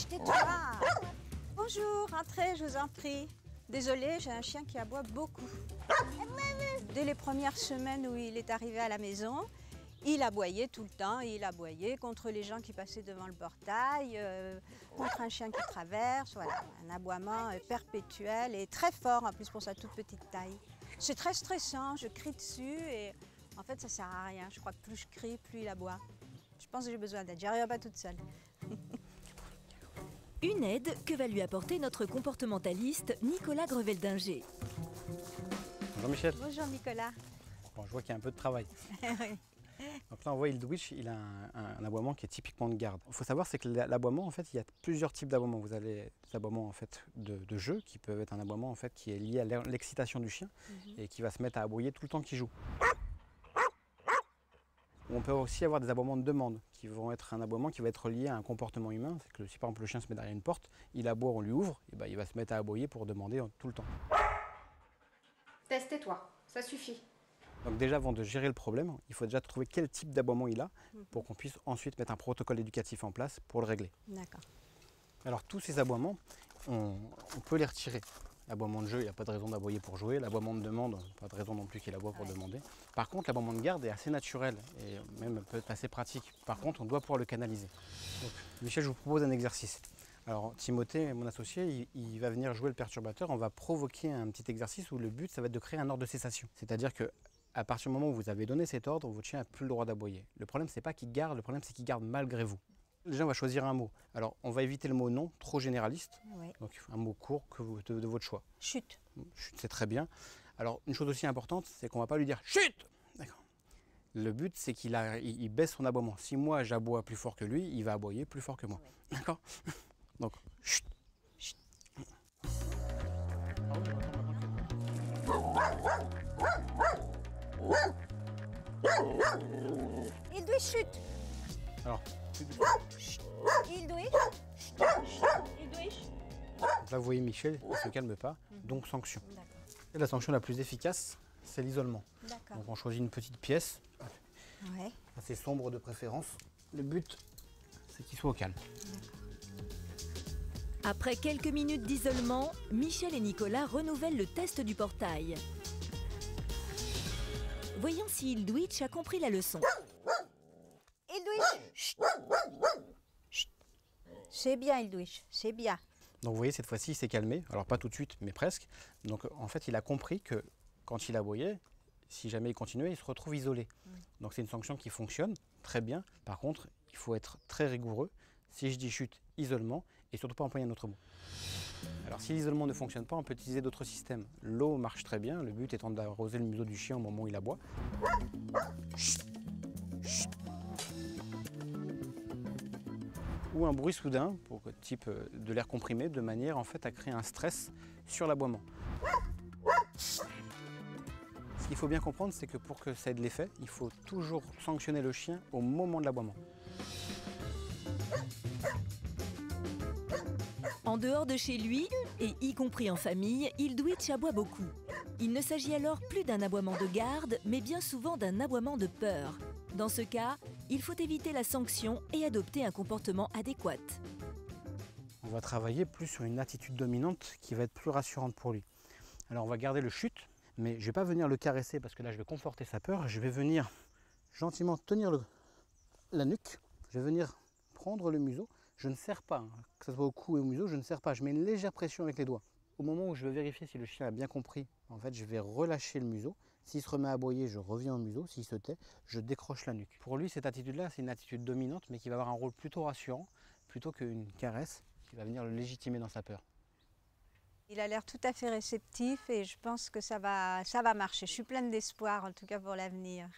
Edwidge, tais-toi! Bonjour, entrez, je vous en prie. Désolée, j'ai un chien qui aboie beaucoup. Dès les premières semaines où il est arrivé à la maison, il aboyait tout le temps, il aboyait contre les gens qui passaient devant le portail, contre un chien qui traverse, voilà, un aboiement perpétuel et très fort en plus pour sa toute petite taille. C'est très stressant, je crie dessus et en fait ça sert à rien, je crois que plus je crie, plus il aboie. Je pense que j'ai besoin d'aide, j'y arriverai pas toute seule. Une aide que va lui apporter notre comportementaliste Nicolas Greveldinger. Bonjour Michel. Bonjour Nicolas. Bon, je vois qu'il y a un peu de travail. Oui. Donc là on voit Edwidge, il a un aboiement qui est typiquement de garde. Il faut savoir c'est que l'aboiement en fait, il y a plusieurs types d'aboiements. Vous avez des aboiements en fait de jeu qui peuvent être un aboiement en fait qui est lié à l'excitation du chien et qui va se mettre à aboyer tout le temps qu'il joue. On peut aussi avoir des aboiements de demande qui vont être un aboiement qui va être lié à un comportement humain. C'est que si par exemple le chien se met derrière une porte, il aboie, on lui ouvre, et ben, il va se mettre à aboyer pour demander tout le temps. Teste-toi, ça suffit. Donc déjà avant de gérer le problème, il faut déjà trouver quel type d'aboiement il a pour qu'on puisse ensuite mettre un protocole éducatif en place pour le régler. D'accord. Alors tous ces aboiements, on peut les retirer. L'aboiement de jeu, il n'y a pas de raison d'aboyer pour jouer. L'aboiement de demande, pas de raison non plus qu'il aboie pour demander. Par contre, l'aboiement de garde est assez naturel et même peut être assez pratique. Par contre, on doit pouvoir le canaliser. Donc, Michel, je vous propose un exercice. Alors Timothée, mon associé, il va venir jouer le perturbateur. On va provoquer un petit exercice où le but, ça va être de créer un ordre de cessation. C'est-à-dire que à partir du moment où vous avez donné cet ordre, votre chien n'a plus le droit d'aboyer. Le problème, c'est pas qu'il garde, le problème, c'est qu'il garde malgré vous. Déjà, on va choisir un mot. Alors, on va éviter le mot non, trop généraliste. Oui. Donc, un mot court de votre choix. Chut. Chut, c'est très bien. Alors, une chose aussi importante, c'est qu'on ne va pas lui dire chut. D'accord. Le but, c'est qu'il baisse son aboiement. Si moi, j'aboie plus fort que lui, il va aboyer plus fort que moi. Oui. D'accord. Donc, chut. Chut. Edwidge, chut. Alors, Edwidge. Edwidge. donc là, vous voyez Michel, il ne se calme pas, donc sanction. Et la sanction la plus efficace, c'est l'isolement. D'accord. Donc on choisit une petite pièce, Ouais. assez sombre de préférence. Le but, c'est qu'il soit au calme. Après quelques minutes d'isolement, Michel et Nicolas renouvellent le test du portail. Voyons si Edwidge a compris la leçon. Edwidge. Chut. Chut. C'est bien, Edwidge, c'est bien. Donc vous voyez, cette fois-ci, il s'est calmé. Alors pas tout de suite, mais presque. Donc en fait, il a compris que quand il aboyait, si jamais il continuait, il se retrouve isolé. Donc c'est une sanction qui fonctionne très bien. Par contre, il faut être très rigoureux. Si je dis chute, isolement, et surtout pas employer un autre mot. Alors si l'isolement ne fonctionne pas, on peut utiliser d'autres systèmes. L'eau marche très bien, le but étant d'arroser le museau du chien au moment où il aboie. Chut. Chut. Ou un bruit soudain, pour type de l'air comprimé, de manière en fait à créer un stress sur l'aboiement. Ce qu'il faut bien comprendre, c'est que pour que ça ait de l'effet, il faut toujours sanctionner le chien au moment de l'aboiement. En dehors de chez lui, et y compris en famille, Edwidge aboie beaucoup. Il ne s'agit alors plus d'un aboiement de garde, mais bien souvent d'un aboiement de peur. Dans ce cas, il faut éviter la sanction et adopter un comportement adéquat. On va travailler plus sur une attitude dominante qui va être plus rassurante pour lui. Alors on va garder le chute, mais je ne vais pas venir le caresser parce que là je vais conforter sa peur. Je vais venir gentiment tenir la nuque, je vais venir prendre le museau. Je ne serre pas, que ce soit au cou et au museau, je ne serre pas. Je mets une légère pression avec les doigts. Au moment où je vais vérifier si le chien a bien compris, en fait, je vais relâcher le museau. S'il se remet à aboyer, je reviens au museau. S'il se tait, je décroche la nuque. Pour lui, cette attitude-là, c'est une attitude dominante, mais qui va avoir un rôle plutôt rassurant, plutôt qu'une caresse qui va venir le légitimer dans sa peur. Il a l'air tout à fait réceptif et je pense que ça va marcher. Je suis pleine d'espoir, en tout cas pour l'avenir.